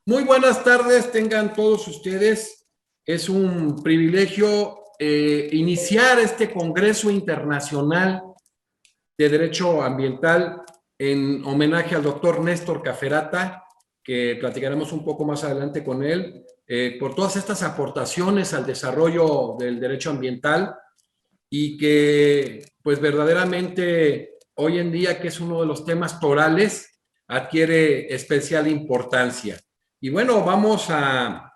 Muy buenas tardes, tengan todos ustedes. Es un privilegio iniciar este Congreso Internacional de Derecho Ambiental en homenaje al doctor Néstor Caferata, que platicaremos un poco más adelante con él, por todas estas aportaciones al desarrollo del derecho ambiental y que pues verdaderamente hoy en día, que es uno de los temas torales, adquiere especial importancia. Y bueno, vamos a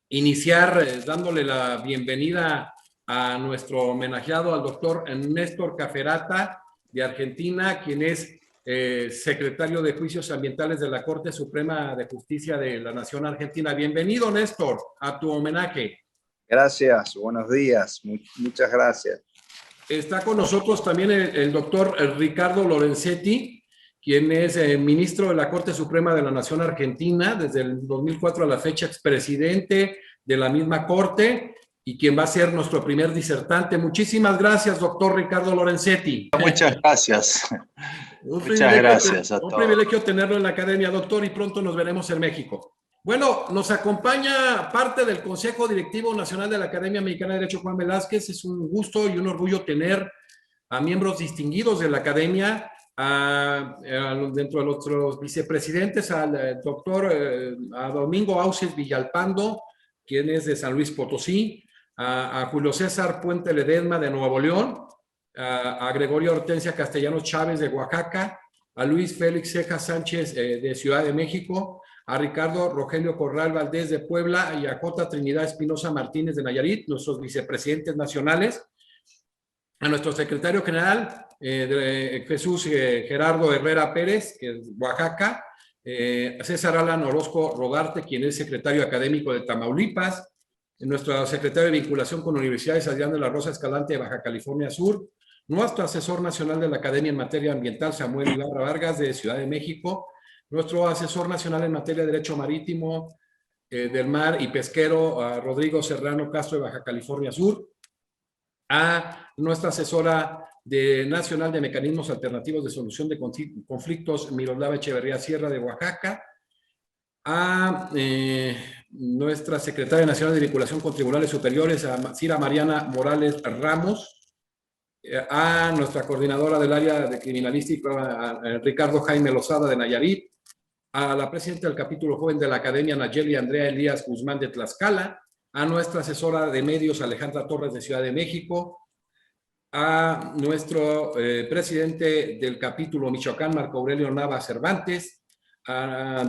iniciar dándole la bienvenida a nuestro homenajeado, al doctor Néstor Caferata de Argentina, quien es secretario de Juicios Ambientales de la Corte Suprema de Justicia de la Nación Argentina. Bienvenido, Néstor, a tu homenaje. Gracias, buenos días, muchas gracias. Está con nosotros también el doctor Ricardo Lorenzetti, quien es ministro de la Corte Suprema de la Nación Argentina, desde el 2004 a la fecha, expresidente de la misma Corte, y quien va a ser nuestro primer disertante. Muchísimas gracias, doctor Ricardo Lorenzetti. Muchas gracias. Muchas gracias a todos. Un privilegio tenerlo en la academia, doctor, y pronto nos veremos en México. Bueno, nos acompaña parte del Consejo Directivo Nacional de la Academia Mexicana de Derecho, Juan Velázquez. Es un gusto y un orgullo tener a miembros distinguidos de la academia, dentro de nuestros vicepresidentes, al doctor a Domingo Auces Villalpando, quien es de San Luis Potosí, a Julio César Puente Ledesma de Nuevo León, a Gregorio Hortensia Castellanos Chávez de Oaxaca, a Luis Félix Ceja Sánchez de Ciudad de México, a Ricardo Rogelio Corral Valdés de Puebla y a J. Trinidad Espinosa Martínez de Nayarit, nuestros vicepresidentes nacionales, a nuestro secretario general, Jesús Gerardo Herrera Pérez, que es Oaxaca, a César Alan Orozco Rodarte, quien es secretario académico de Tamaulipas, nuestro secretario de vinculación con universidades, Adrián de la Rosa Escalante de Baja California Sur, nuestro asesor nacional de la Academia en materia ambiental, Samuel Ibarra Vargas de Ciudad de México, nuestro asesor nacional en materia de derecho marítimo, del mar y pesquero, a Rodrigo Serrano Castro de Baja California Sur, a nuestra asesora nacional de mecanismos alternativos de solución de conflictos, Miroslava Echeverría Sierra de Oaxaca, a nuestra secretaria nacional de vinculación con tribunales superiores, a Cira Mariana Morales Ramos, a nuestra coordinadora del área de criminalística, a Ricardo Jaime Lozada de Nayarit, a la presidenta del capítulo joven de la Academia, Nayeli Andrea Elías Guzmán de Tlaxcala, a nuestra asesora de medios, Alejandra Torres de Ciudad de México, a nuestro presidente del capítulo Michoacán, Marco Aurelio Nava Cervantes,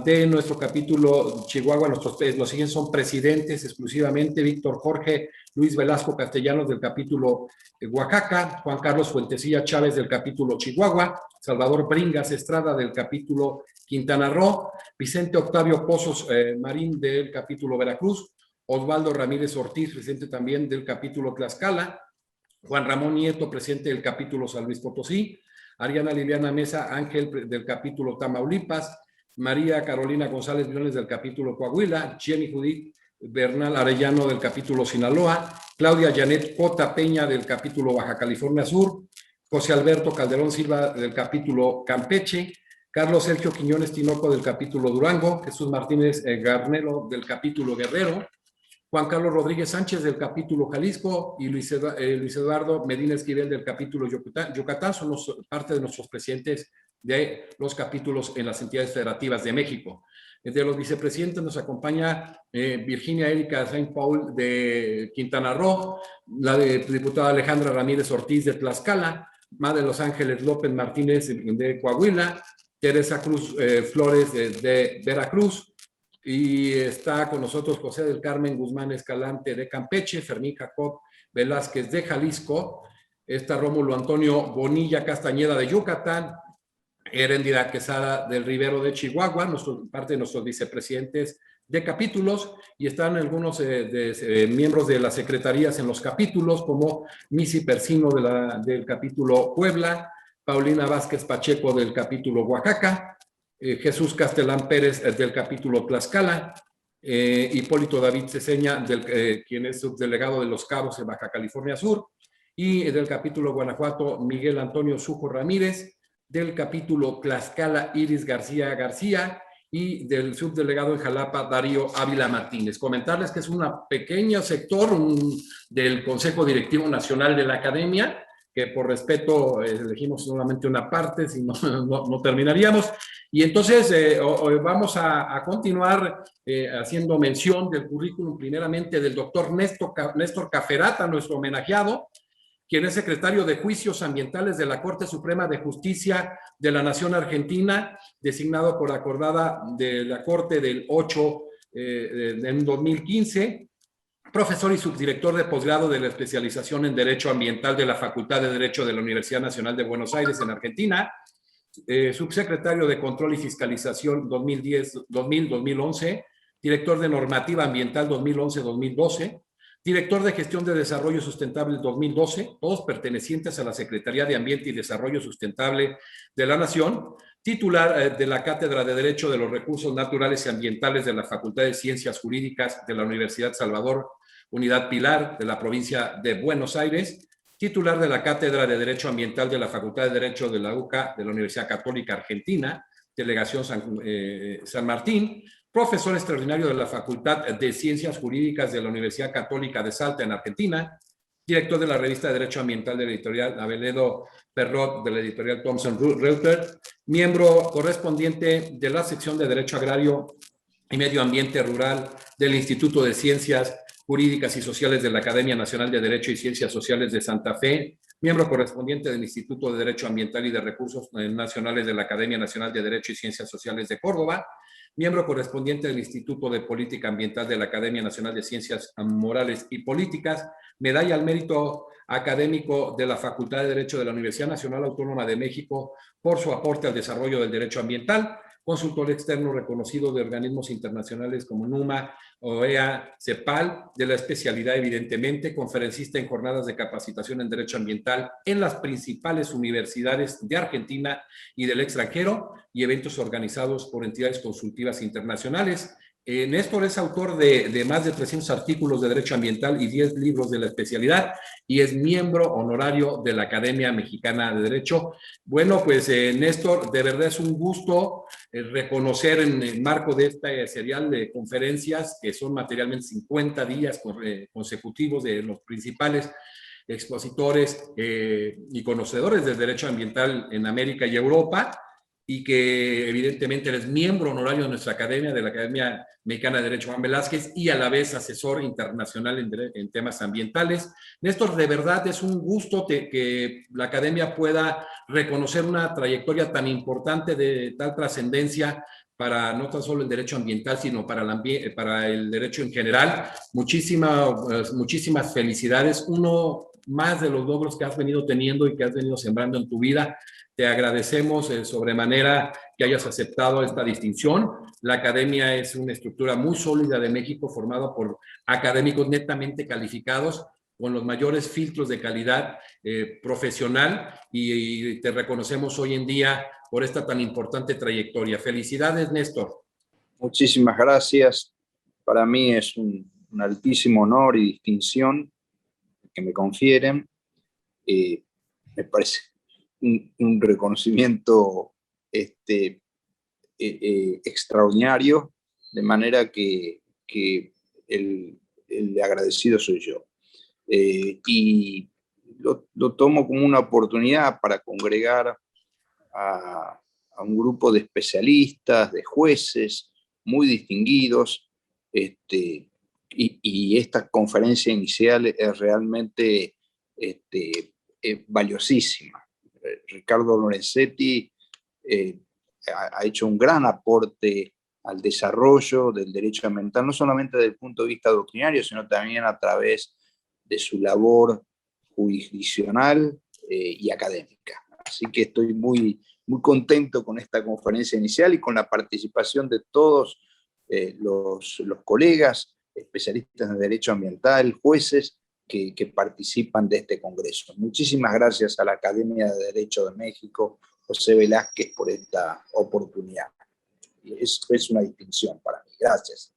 de nuestro capítulo Chihuahua, los siguientes son presidentes exclusivamente: Víctor Jorge Luis Velasco Castellanos del capítulo Oaxaca, Juan Carlos Fuentesilla Chávez del capítulo Chihuahua, Salvador Bringas Estrada del capítulo Quintana Roo, Vicente Octavio Pozos Marín del capítulo Veracruz, Osvaldo Ramírez Ortiz, presidente también del capítulo Tlaxcala, Juan Ramón Nieto, presidente del capítulo San Luis Potosí, Ariana Liliana Mesa Ángel del capítulo Tamaulipas, María Carolina González Briones del capítulo Coahuila, Jenny Judith Bernal Arellano del capítulo Sinaloa, Claudia Janet Cota Peña del capítulo Baja California Sur, José Alberto Calderón Silva del capítulo Campeche, Carlos Sergio Quiñones Tinoco del capítulo Durango, Jesús Martínez Garnero del capítulo Guerrero, Juan Carlos Rodríguez Sánchez del capítulo Jalisco y Luis Eduardo Medina Esquivel del capítulo Yucatán. Son parte de nuestros presidentes de los capítulos en las entidades federativas de México. De los vicepresidentes nos acompaña Virginia Erika Saint Paul de Quintana Roo, la diputada Alejandra Ramírez Ortiz de Tlaxcala, Madre de Los Ángeles López Martínez de Coahuila, Teresa Cruz Flores de Veracruz, y está con nosotros José del Carmen Guzmán Escalante de Campeche, Fermín Jacob Velázquez de Jalisco, está Rómulo Antonio Bonilla Castañeda de Yucatán, Heréndira Quesada del Rivero de Chihuahua, parte de nuestros vicepresidentes de capítulos, y están algunos miembros de las secretarías en los capítulos, como Missy Persino del capítulo Puebla, Paulina Vázquez Pacheco del capítulo Oaxaca, Jesús Castelán Pérez del capítulo Tlaxcala, Hipólito David Ceseña, quien es subdelegado de Los Cabos en Baja California Sur, y del capítulo Guanajuato, Miguel Antonio Sujo Ramírez, del capítulo Tlaxcala, Iris García García, y del subdelegado en Jalapa, Darío Ávila Martínez. Comentarles que es un pequeño sector del Consejo Directivo Nacional de la Academia, que por respeto elegimos solamente una parte, si no, no terminaríamos. Y entonces vamos a continuar haciendo mención del currículum primeramente del doctor Néstor Caferata, nuestro homenajeado, quien es secretario de Juicios Ambientales de la Corte Suprema de Justicia de la Nación Argentina, designado por acordada de la Corte del 8 en 2015, profesor y subdirector de posgrado de la especialización en Derecho Ambiental de la Facultad de Derecho de la Universidad Nacional de Buenos Aires en Argentina, subsecretario de Control y Fiscalización 2010-2011, director de Normativa Ambiental 2011-2012, director de Gestión de Desarrollo Sustentable 2012, todos pertenecientes a la Secretaría de Ambiente y Desarrollo Sustentable de la Nación, titular de la Cátedra de Derecho de los Recursos Naturales y Ambientales de la Facultad de Ciencias Jurídicas de la Universidad Salvador, Unidad Pilar de la provincia de Buenos Aires, titular de la Cátedra de Derecho Ambiental de la Facultad de Derecho de la UCA de la Universidad Católica Argentina, Delegación San Martín, profesor extraordinario de la Facultad de Ciencias Jurídicas de la Universidad Católica de Salta en Argentina, director de la revista de Derecho Ambiental de la editorial Aveledo Perrot de la editorial Thomson Reuters, miembro correspondiente de la sección de Derecho Agrario y Medio Ambiente Rural del Instituto de Ciencias Jurídicas y Sociales de la Academia Nacional de Derecho y Ciencias Sociales de Santa Fe, miembro correspondiente del Instituto de Derecho Ambiental y de Recursos Nacionales de la Academia Nacional de Derecho y Ciencias Sociales de Córdoba, miembro correspondiente del Instituto de Política Ambiental de la Academia Nacional de Ciencias Morales y Políticas, medalla al mérito académico de la Facultad de Derecho de la Universidad Nacional Autónoma de México por su aporte al desarrollo del derecho ambiental, consultor externo reconocido de organismos internacionales como NUMA, OEA, CEPAL, de la especialidad evidentemente, conferencista en jornadas de capacitación en Derecho Ambiental en las principales universidades de Argentina y del extranjero y eventos organizados por entidades consultivas internacionales. Néstor es autor de más de 300 artículos de Derecho Ambiental y 10 libros de la especialidad y es miembro honorario de la Academia Mexicana de Derecho. Bueno, pues Néstor, de verdad es un gusto reconocer en el marco de esta serial de conferencias, que son materialmente 50 días consecutivos de los principales expositores y conocedores del derecho ambiental en América y Europa, y que evidentemente eres miembro honorario de nuestra academia, de la Academia Mexicana de Derecho Juan Velázquez, y a la vez asesor internacional en temas ambientales. Néstor, de verdad es un gusto que la academia pueda reconocer una trayectoria tan importante de tal trascendencia para no tan solo el derecho ambiental, sino para el derecho en general. Muchísimas felicidades. Uno más de los logros que has venido teniendo y que has venido sembrando en tu vida. Te agradecemos sobremanera que hayas aceptado esta distinción. La academia es una estructura muy sólida de México, formada por académicos netamente calificados, con los mayores filtros de calidad profesional, y te reconocemos hoy en día por esta tan importante trayectoria. Felicidades, Néstor. Muchísimas gracias. Para mí es un altísimo honor y distinción que me confieren. Me parece un reconocimiento extraordinario, de manera que el agradecido soy yo. Y lo tomo como una oportunidad para congregar a un grupo de especialistas, de jueces muy distinguidos, y esta conferencia inicial es realmente valiosísima. Ricardo Lorenzetti ha hecho un gran aporte al desarrollo del derecho ambiental, no solamente desde el punto de vista doctrinario, sino también a través de su labor jurisdiccional y académica. Así que estoy muy contento con esta conferencia inicial y con la participación de todos los colegas, especialistas en derecho ambiental, jueces que participan de este congreso. Muchísimas gracias a la Academia de Derecho de México, José Velázquez, por esta oportunidad. Es una distinción para mí. Gracias.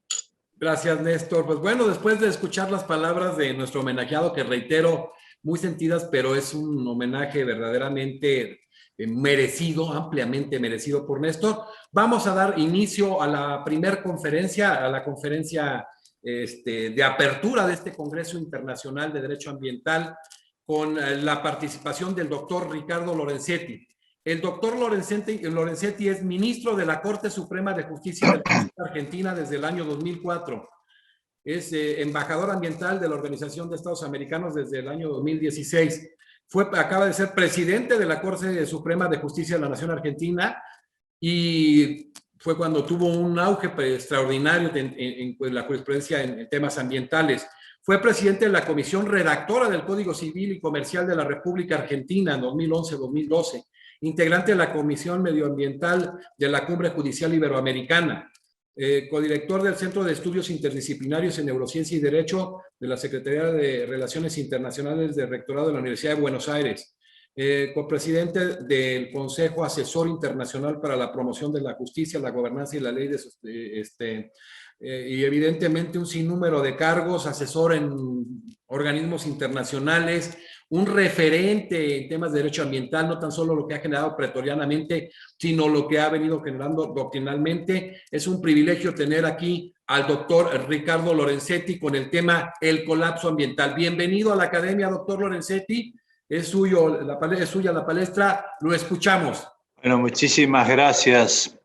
Gracias, Néstor. Pues bueno, después de escuchar las palabras de nuestro homenajeado, que reitero, muy sentidas, pero es un homenaje verdaderamente merecido, ampliamente merecido por Néstor. Vamos a dar inicio a la primera conferencia, a la conferencia de apertura de este Congreso Internacional de Derecho Ambiental, con la participación del doctor Ricardo Lorenzetti. El doctor Lorenzetti es ministro de la Corte Suprema de Justicia de la Argentina desde el año 2004. Es embajador ambiental de la Organización de Estados Americanos desde el año 2016. Acaba de ser presidente de la Corte Suprema de Justicia de la Nación Argentina y fue cuando tuvo un auge extraordinario en la jurisprudencia en temas ambientales. Fue presidente de la Comisión Redactora del Código Civil y Comercial de la República Argentina en 2011-2012, integrante de la Comisión Medioambiental de la Cumbre Judicial Iberoamericana, codirector del Centro de Estudios Interdisciplinarios en Neurociencia y Derecho de la Secretaría de Relaciones Internacionales del Rectorado de la Universidad de Buenos Aires, copresidente del Consejo Asesor Internacional para la Promoción de la Justicia, la Gobernanza y la Ley y evidentemente un sinnúmero de cargos, asesor en organismos internacionales, un referente en temas de derecho ambiental, no tan solo lo que ha generado pretorianamente, sino lo que ha venido generando doctrinalmente. Es un privilegio tener aquí al doctor Ricardo Lorenzetti con el tema el colapso ambiental. Bienvenido a la Academia, doctor Lorenzetti. Es suya la palestra, lo escuchamos. Bueno, muchísimas gracias.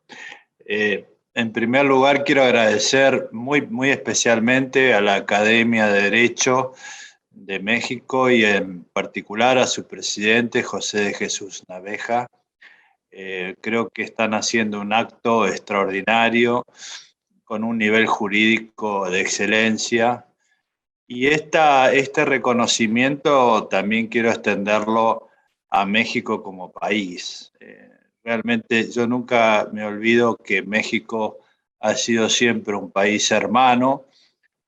En primer lugar, quiero agradecer muy especialmente a la Academia de Derecho de México y en particular a su presidente, José de Jesús Naveja. Creo que están haciendo un acto extraordinario con un nivel jurídico de excelencia. Y este reconocimiento también quiero extenderlo a México como país. Realmente yo nunca me olvido que México ha sido siempre un país hermano.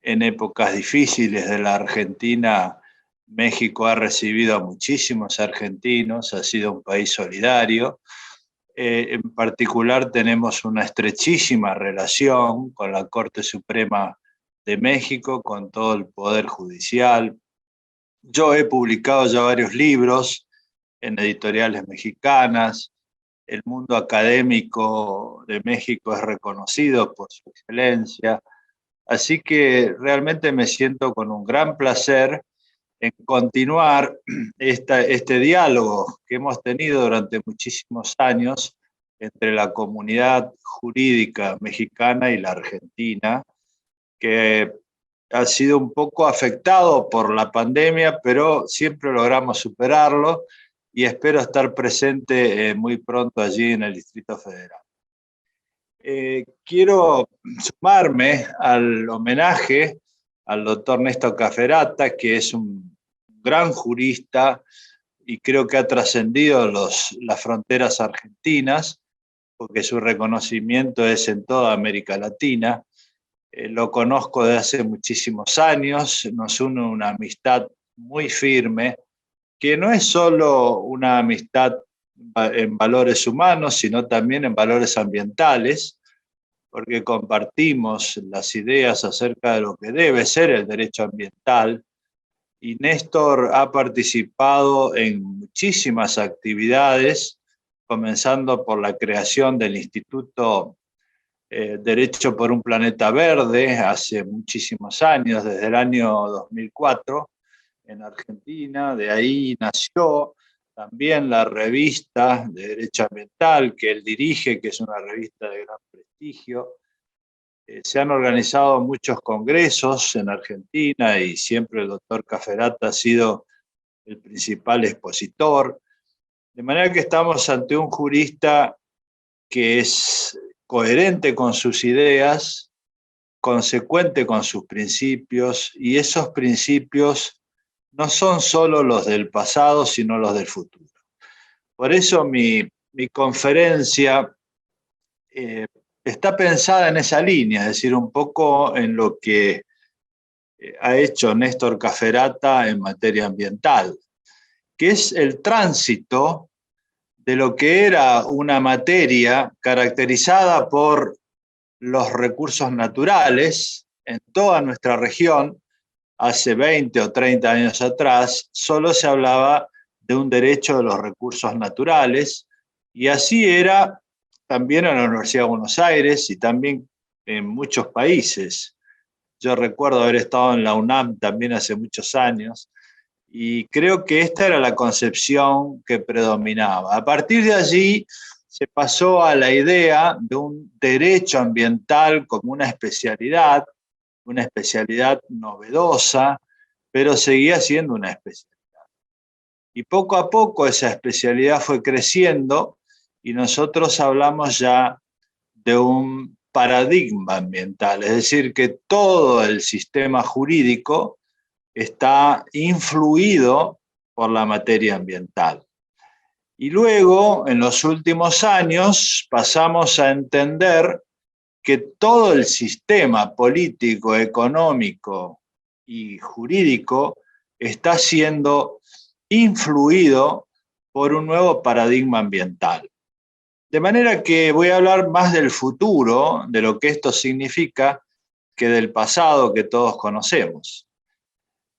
En épocas difíciles de la Argentina, México ha recibido a muchísimos argentinos, ha sido un país solidario. En particular tenemos una estrechísima relación con la Corte Suprema de México, con todo el Poder Judicial. Yo he publicado ya varios libros en editoriales mexicanas. El mundo académico de México es reconocido por su excelencia. Así que realmente me siento con un gran placer en continuar este diálogo que hemos tenido durante muchísimos años entre la comunidad jurídica mexicana y la argentina, que ha sido un poco afectado por la pandemia, pero siempre logramos superarlo y espero estar presente muy pronto allí en el Distrito Federal. Quiero sumarme al homenaje al doctor Néstor Cafferata, que es un gran jurista y creo que ha trascendido las fronteras argentinas, porque su reconocimiento es en toda América Latina. Lo conozco desde hace muchísimos años, nos une una amistad muy firme, que no es solo una amistad en valores humanos, sino también en valores ambientales, porque compartimos las ideas acerca de lo que debe ser el derecho ambiental, y Néstor ha participado en muchísimas actividades, comenzando por la creación del Instituto Derecho por un Planeta Verde hace muchísimos años, desde el año 2004 en Argentina. De ahí nació también la revista de Derecho Ambiental que él dirige, que es una revista de gran prestigio. Se han organizado muchos congresos en Argentina y siempre el doctor Cafferata ha sido el principal expositor. De manera que estamos ante un jurista que es coherente con sus ideas, consecuente con sus principios, y esos principios no son solo los del pasado, sino los del futuro. Por eso mi conferencia está pensada en esa línea, es decir, un poco en lo que ha hecho Néstor Cafferata en materia ambiental, que es el tránsito de lo que era una materia caracterizada por los recursos naturales en toda nuestra región. Hace 20 o 30 años atrás solo se hablaba de un derecho de los recursos naturales, Y así era también en la Universidad de Buenos Aires y también en muchos países. Yo recuerdo haber estado en la UNAM también hace muchos años, y creo que esta era la concepción que predominaba. A partir de allí se pasó a la idea de un derecho ambiental como una especialidad novedosa, pero seguía siendo una especialidad. Y poco a poco esa especialidad fue creciendo y nosotros hablamos ya de un paradigma ambiental, es decir, que todo el sistema jurídico está influido por la materia ambiental. Y luego, en los últimos años, pasamos a entender que todo el sistema político, económico y jurídico está siendo influido por un nuevo paradigma ambiental. De manera que voy a hablar más del futuro, de lo que esto significa, que del pasado que todos conocemos.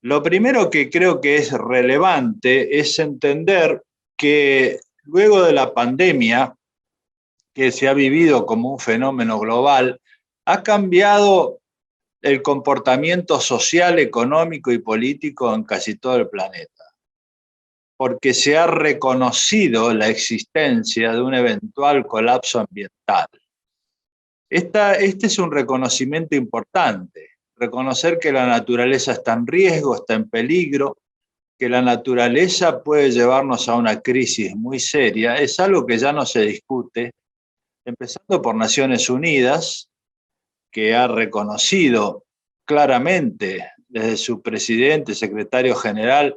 Lo primero que creo que es relevante es entender que luego de la pandemia, que se ha vivido como un fenómeno global, ha cambiado el comportamiento social, económico y político en casi todo el planeta, porque se ha reconocido la existencia de un eventual colapso ambiental. Este es un reconocimiento importante, reconocer que la naturaleza está en riesgo, está en peligro, que la naturaleza puede llevarnos a una crisis muy seria, es algo que ya no se discute, empezando por Naciones Unidas, que ha reconocido claramente desde su presidente, secretario general,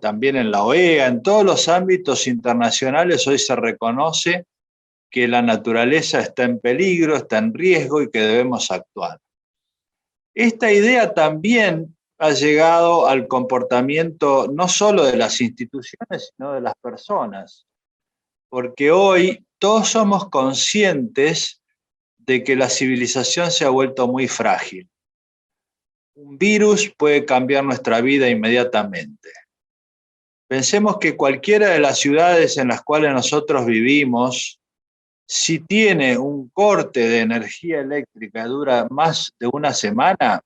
también en la OEA, en todos los ámbitos internacionales hoy se reconoce que la naturaleza está en peligro, está en riesgo y que debemos actuar. Esta idea también ha llegado al comportamiento no solo de las instituciones, sino de las personas, porque hoy todos somos conscientes de que la civilización se ha vuelto muy frágil. Un virus puede cambiar nuestra vida inmediatamente. Pensemos que cualquiera de las ciudades en las cuales nosotros vivimos, si tiene un corte de energía eléctrica dura más de una semana,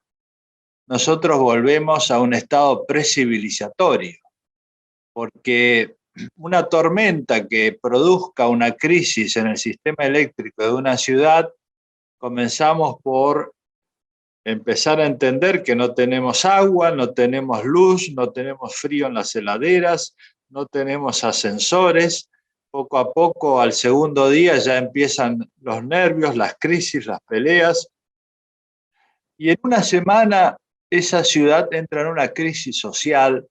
nosotros volvemos a un estado precivilizatorio, porque una tormenta que produzca una crisis en el sistema eléctrico de una ciudad, comenzamos por empezar a entender que no tenemos agua, no tenemos luz, no tenemos frío en las heladeras, no tenemos ascensores. Poco a poco, al segundo día, ya empiezan los nervios, las crisis, las peleas. Y en una semana, esa ciudad entra en una crisis social,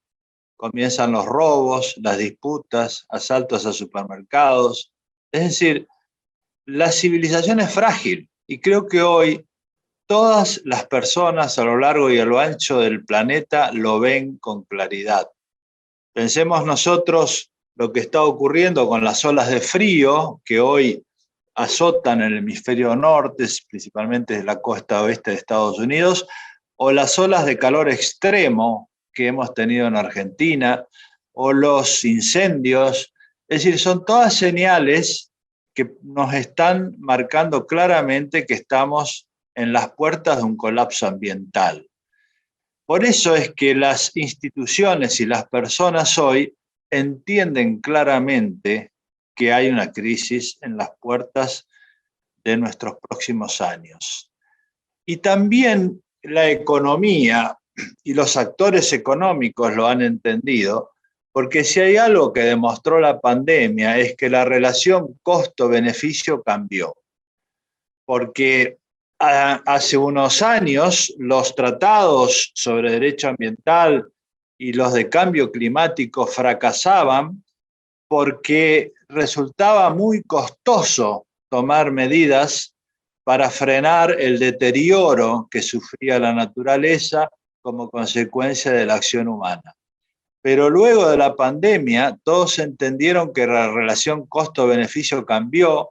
comienzan los robos, las disputas, asaltos a supermercados. Es decir, la civilización es frágil y creo que hoy todas las personas a lo largo y a lo ancho del planeta lo ven con claridad. Pensemos nosotros lo que está ocurriendo con las olas de frío que hoy azotan el hemisferio norte, principalmente de la costa oeste de Estados Unidos, o las olas de calor extremo que hemos tenido en Argentina, o los incendios. Es decir, son todas señales que nos están marcando claramente que estamos en las puertas de un colapso ambiental. Por eso es que las instituciones y las personas hoy entienden claramente que hay una crisis en las puertas de nuestros próximos años. Y también la economía y los actores económicos lo han entendido, porque si hay algo que demostró la pandemia es que la relación costo-beneficio cambió. Porque hace unos años los tratados sobre derecho ambiental y los de cambio climático fracasaban porque resultaba muy costoso tomar medidas para frenar el deterioro que sufría la naturaleza como consecuencia de la acción humana. Pero luego de la pandemia, todos entendieron que la relación costo-beneficio cambió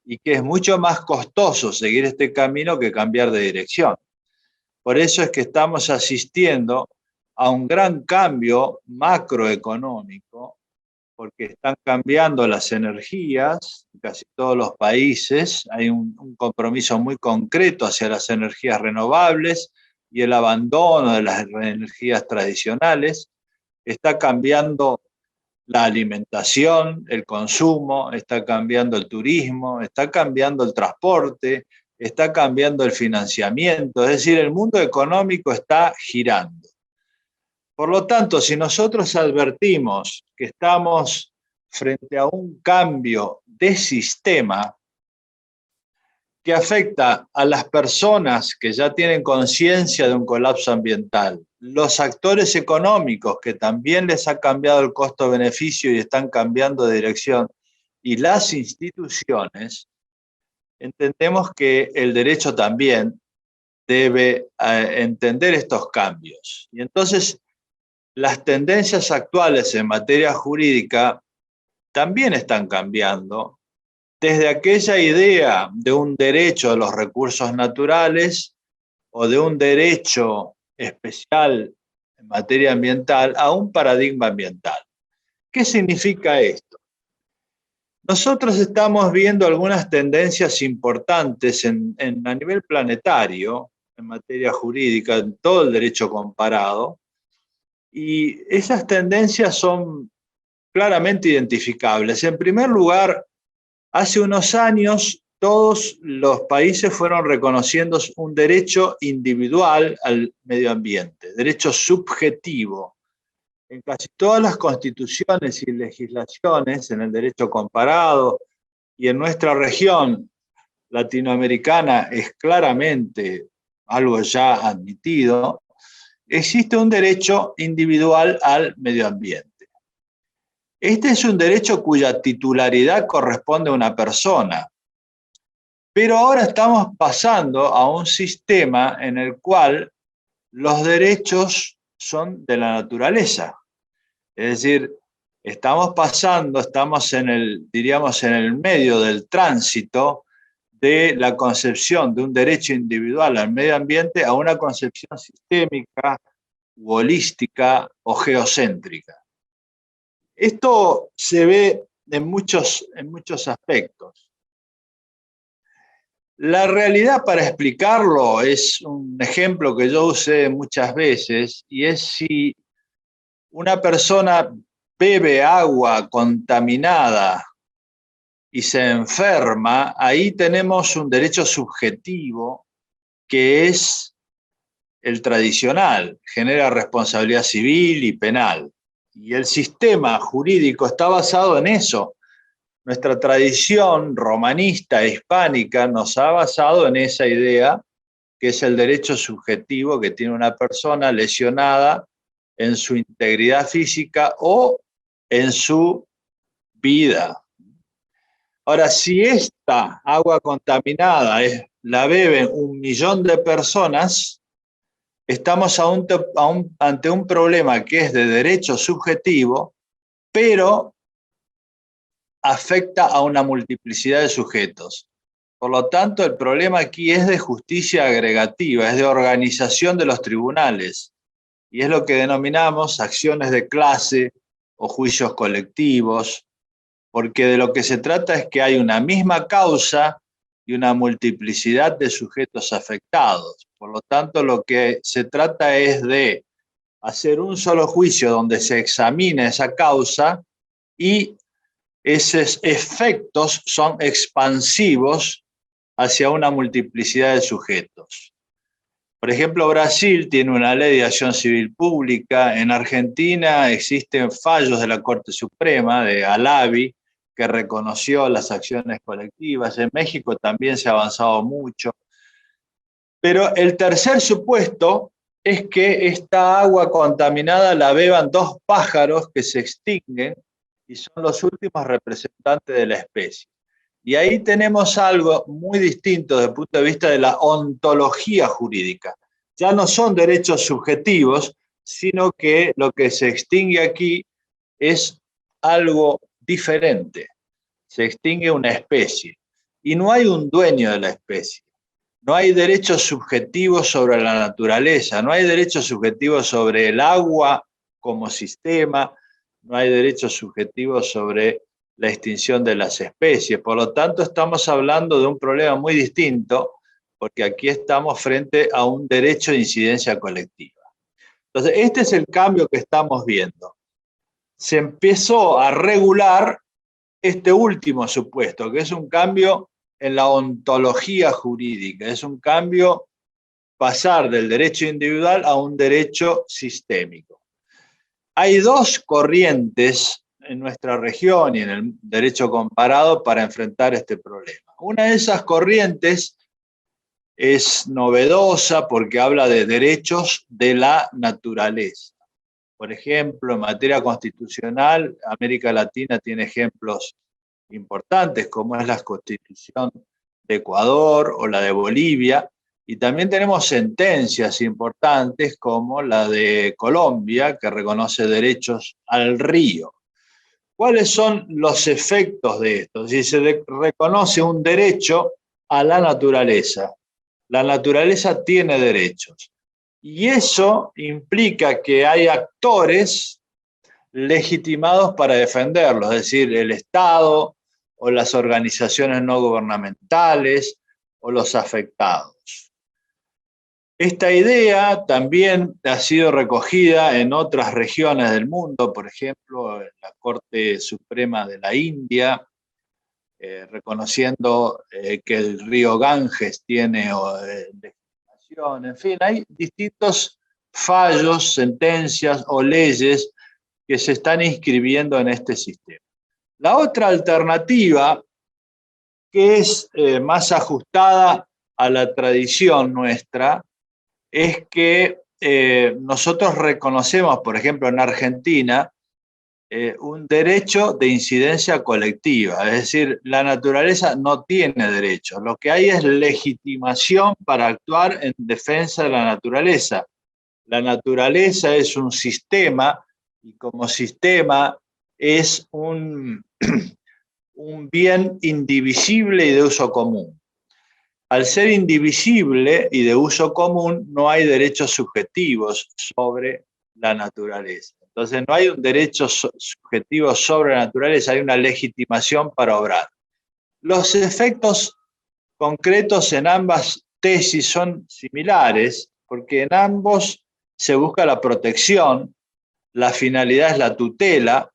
y que es mucho más costoso seguir este camino que cambiar de dirección. Por eso es que estamos asistiendo a un gran cambio macroeconómico porque están cambiando las energías, en casi todos los países hay un compromiso muy concreto hacia las energías renovables y el abandono de las energías tradicionales. Está cambiando la alimentación, el consumo, está cambiando el turismo, está cambiando el transporte, está cambiando el financiamiento, es decir, el mundo económico está girando. Por lo tanto, si nosotros advertimos que estamos frente a un cambio de sistema que afecta a las personas que ya tienen conciencia de un colapso ambiental, los actores económicos que también les ha cambiado el costo-beneficio y están cambiando de dirección, y las instituciones, entendemos que el derecho también debe entender estos cambios. Y entonces, las tendencias actuales en materia jurídica también están cambiando, desde aquella idea de un derecho a los recursos naturales o de un derecho especial en materia ambiental a un paradigma ambiental. ¿Qué significa esto? Nosotros estamos viendo algunas tendencias importantes a nivel planetario, en materia jurídica, en todo el derecho comparado, y esas tendencias son claramente identificables. En primer lugar, hace unos años todos los países fueron reconociendo un derecho individual al medio ambiente, derecho subjetivo. En casi todas las constituciones y legislaciones, en el derecho comparado y en nuestra región latinoamericana es claramente algo ya admitido, existe un derecho individual al medio ambiente. Este es un derecho cuya titularidad corresponde a una persona, pero ahora estamos pasando a un sistema en el cual los derechos son de la naturaleza. Es decir, estamos en el, diríamos, en el medio del tránsito de la concepción de un derecho individual al medio ambiente a una concepción sistémica, holística o geocéntrica. Esto se ve en muchos aspectos. La realidad, para explicarlo, es un ejemplo que yo usé muchas veces, y es si una persona bebe agua contaminada y se enferma, ahí tenemos un derecho subjetivo que es el tradicional, genera responsabilidad civil y penal. Y el sistema jurídico está basado en eso. Nuestra tradición romanista e hispánica nos ha basado en esa idea, que es el derecho subjetivo que tiene una persona lesionada en su integridad física o en su vida. Ahora, si esta agua contaminada la beben 1 millón de personas, estamos ante un problema que es de derecho subjetivo, pero afecta a una multiplicidad de sujetos. Por lo tanto, el problema aquí es de justicia agregativa, es de organización de los tribunales, y es lo que denominamos acciones de clase o juicios colectivos, porque de lo que se trata es que hay una misma causa y una multiplicidad de sujetos afectados. Por lo tanto, lo que se trata es de hacer un solo juicio donde se examine esa causa y esos efectos son expansivos hacia una multiplicidad de sujetos. Por ejemplo, Brasil tiene una ley de acción civil pública. En Argentina existen fallos de la Corte Suprema, de Alavi, que reconoció las acciones colectivas. En México también se ha avanzado mucho. Pero el tercer supuesto es que esta agua contaminada la beban 2 pájaros que se extinguen y son los últimos representantes de la especie. Y ahí tenemos algo muy distinto desde el punto de vista de la ontología jurídica. Ya no son derechos subjetivos, sino que lo que se extingue aquí es algo diferente. Se extingue una especie. Y no hay un dueño de la especie. No hay derechos subjetivos sobre la naturaleza, no hay derechos subjetivos sobre el agua como sistema, no hay derechos subjetivos sobre la extinción de las especies. Por lo tanto, estamos hablando de un problema muy distinto, porque aquí estamos frente a un derecho de incidencia colectiva. Entonces, este es el cambio que estamos viendo. Se empezó a regular este último supuesto, que es un cambio en la ontología jurídica, es un cambio pasar del derecho individual a un derecho sistémico. Hay dos corrientes en nuestra región y en el derecho comparado para enfrentar este problema. Una de esas corrientes es novedosa porque habla de derechos de la naturaleza. Por ejemplo, en materia constitucional, América Latina tiene ejemplos importantes, como es la Constitución de Ecuador o la de Bolivia, y también tenemos sentencias importantes como la de Colombia, que reconoce derechos al río. ¿Cuáles son los efectos de esto? Si se reconoce un derecho a la naturaleza tiene derechos. Y eso implica que hay actores legitimados para defenderlo, es decir, el Estado o las organizaciones no gubernamentales o los afectados. Esta idea también ha sido recogida en otras regiones del mundo, por ejemplo, en la Corte Suprema de la India, reconociendo que el río Ganges tiene legitimación. En fin, hay distintos fallos, sentencias o leyes que se están inscribiendo en este sistema. La otra alternativa, que es más ajustada a la tradición nuestra, es que nosotros reconocemos, por ejemplo, en Argentina, un derecho de incidencia colectiva, es decir, la naturaleza no tiene derechos, lo que hay es legitimación para actuar en defensa de la naturaleza. La naturaleza es un sistema y como sistema es un bien indivisible y de uso común. Al ser indivisible y de uso común, no hay derechos subjetivos sobre la naturaleza. Entonces no hay un derecho subjetivo sobre la naturaleza, hay una legitimación para obrar. Los efectos concretos en ambas tesis son similares, porque en ambos se busca la protección, la finalidad es la tutela,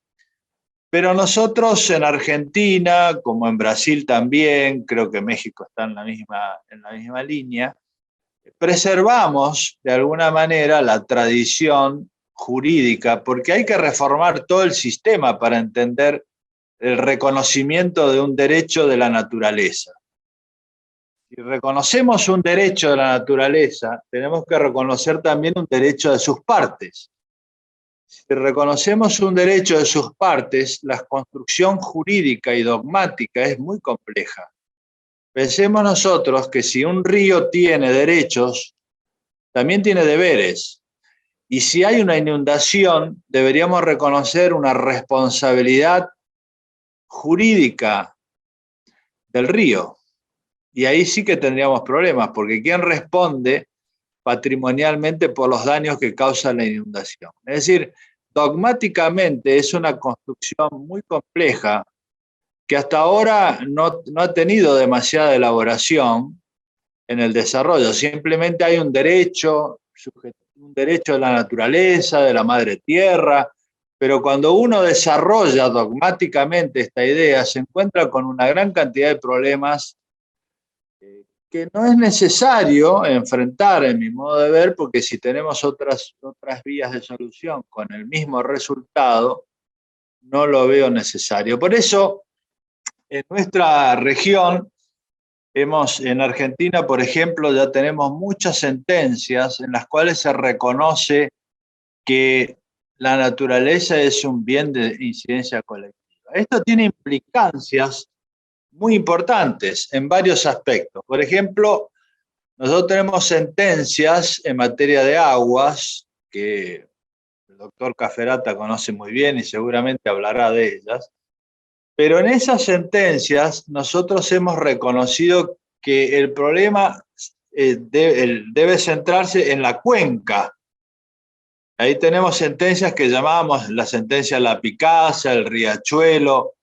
pero nosotros en Argentina, como en Brasil también, creo que México está en la misma línea, preservamos de alguna manera la tradición jurídica, porque hay que reformar todo el sistema para entender el reconocimiento de un derecho de la naturaleza. Si reconocemos un derecho de la naturaleza, tenemos que reconocer también un derecho de sus partes. Si reconocemos un derecho de sus partes, la construcción jurídica y dogmática es muy compleja. Pensemos nosotros que si un río tiene derechos, también tiene deberes. Y si hay una inundación, deberíamos reconocer una responsabilidad jurídica del río. Y ahí sí que tendríamos problemas, porque ¿quién responde patrimonialmente por los daños que causa la inundación? Es decir, dogmáticamente es una construcción muy compleja que hasta ahora no ha tenido demasiada elaboración en el desarrollo. Simplemente hay un derecho de la naturaleza, de la madre tierra, pero cuando uno desarrolla dogmáticamente esta idea, se encuentra con una gran cantidad de problemas que no es necesario enfrentar, en mi modo de ver, porque si tenemos otras vías de solución con el mismo resultado, no lo veo necesario. Por eso, en nuestra región, en Argentina, por ejemplo, ya tenemos muchas sentencias en las cuales se reconoce que la naturaleza es un bien de incidencia colectiva. Esto tiene implicancias muy importantes en varios aspectos. Por ejemplo, nosotros tenemos sentencias en materia de aguas, que el doctor Cafferata conoce muy bien y seguramente hablará de ellas, pero en esas sentencias nosotros hemos reconocido que el problema debe centrarse en la cuenca Ahí tenemos sentencias que llamábamos la sentencia La Picasa, el Riachuelo,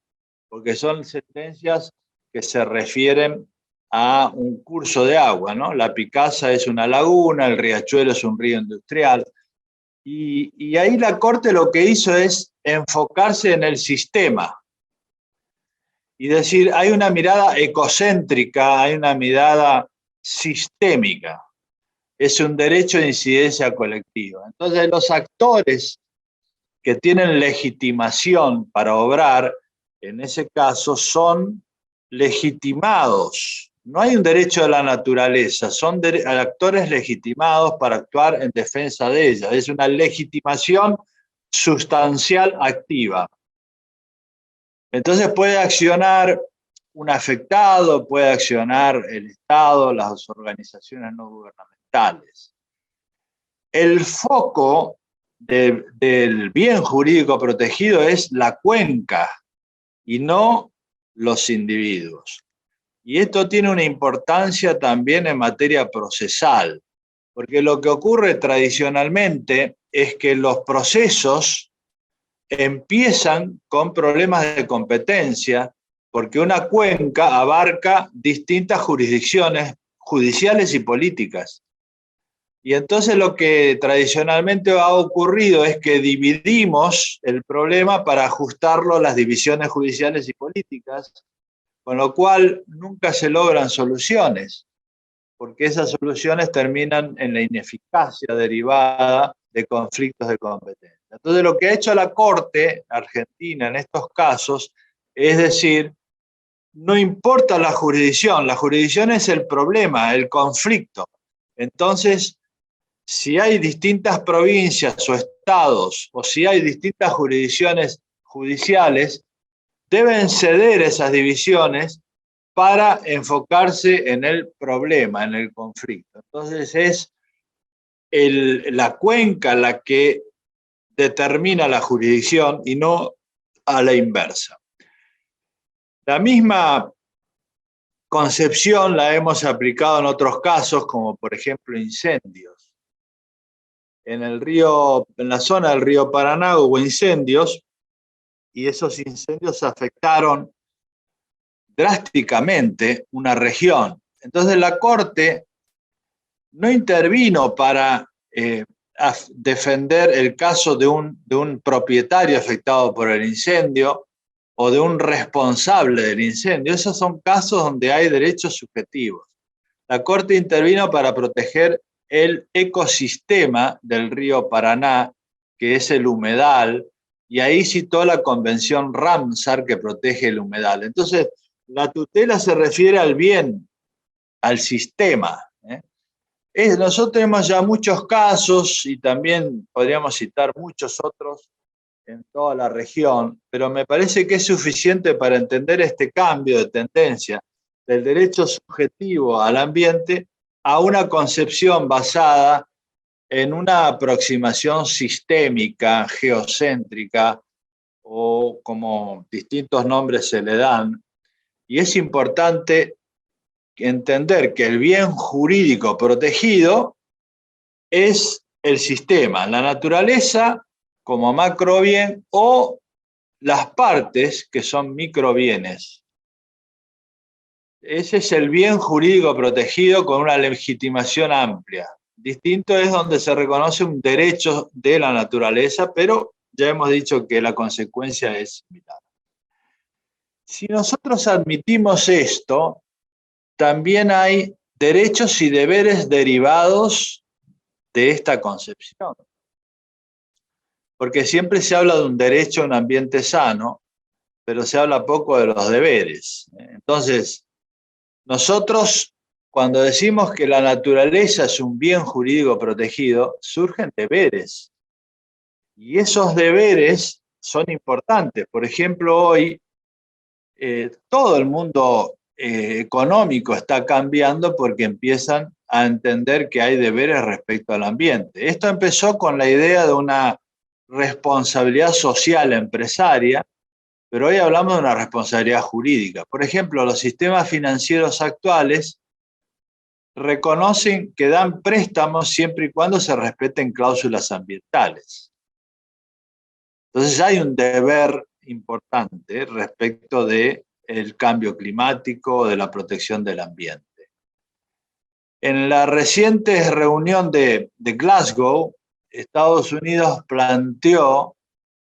porque son sentencias que se refieren a un curso de agua, ¿no? La Picasa es una laguna, el Riachuelo es un río industrial. Y ahí la Corte lo que hizo es enfocarse en el sistema y decir, hay una mirada ecocéntrica, hay una mirada sistémica. Es un derecho de incidencia colectiva. Entonces, los actores que tienen legitimación para obrar, en ese caso, son legitimados. No hay un derecho de la naturaleza, son actores legitimados para actuar en defensa de ella. Es una legitimación sustancial activa. Entonces puede accionar un afectado, puede accionar el Estado, las organizaciones no gubernamentales. El foco del bien jurídico protegido es la cuenca y no los individuos. Y esto tiene una importancia también en materia procesal, porque lo que ocurre tradicionalmente es que los procesos empiezan con problemas de competencia, porque una cuenca abarca distintas jurisdicciones judiciales y políticas. Y entonces lo que tradicionalmente ha ocurrido es que dividimos el problema para ajustarlo a las divisiones judiciales y políticas, con lo cual nunca se logran soluciones, porque esas soluciones terminan en la ineficacia derivada de conflictos de competencia. Entonces lo que ha hecho la Corte Argentina en estos casos es decir, no importa la jurisdicción es el problema, el conflicto. Entonces, si hay distintas provincias o estados, o si hay distintas jurisdicciones judiciales, deben ceder esas divisiones para enfocarse en el problema, en el conflicto. Entonces es la cuenca la que determina la jurisdicción y no a la inversa. La misma concepción la hemos aplicado en otros casos, como por ejemplo incendios. En la zona del río Paraná hubo incendios y esos incendios afectaron drásticamente una región. Entonces la Corte no intervino para defender el caso de un propietario afectado por el incendio o de un responsable del incendio. Esos son casos donde hay derechos subjetivos. La Corte intervino para proteger el ecosistema del río Paraná, que es el humedal, y ahí citó la Convención Ramsar que protege el humedal. Entonces, la tutela se refiere al bien, al sistema. Nosotros tenemos ya muchos casos y también podríamos citar muchos otros en toda la región, pero me parece que es suficiente para entender este cambio de tendencia del derecho subjetivo al ambiente a una concepción basada en una aproximación sistémica, geocéntrica, o como distintos nombres se le dan. Y es importante entender que el bien jurídico protegido es el sistema, la naturaleza como macrobien o las partes que son microbienes. Ese es el bien jurídico protegido con una legitimación amplia. Distinto es donde se reconoce un derecho de la naturaleza, pero ya hemos dicho que la consecuencia es similar. Si nosotros admitimos esto, también hay derechos y deberes derivados de esta concepción. Porque siempre se habla de un derecho a un ambiente sano, pero se habla poco de los deberes. Entonces, nosotros, cuando decimos que la naturaleza es un bien jurídico protegido, surgen deberes. Y esos deberes son importantes. Por ejemplo, hoy todo el mundo económico está cambiando porque empiezan a entender que hay deberes respecto al ambiente. Esto empezó con la idea de una responsabilidad social empresaria, pero hoy hablamos de una responsabilidad jurídica. Por ejemplo, los sistemas financieros actuales reconocen que dan préstamos siempre y cuando se respeten cláusulas ambientales. Entonces hay un deber importante respecto del cambio climático, de la protección del ambiente. En la reciente reunión de Glasgow, Estados Unidos planteó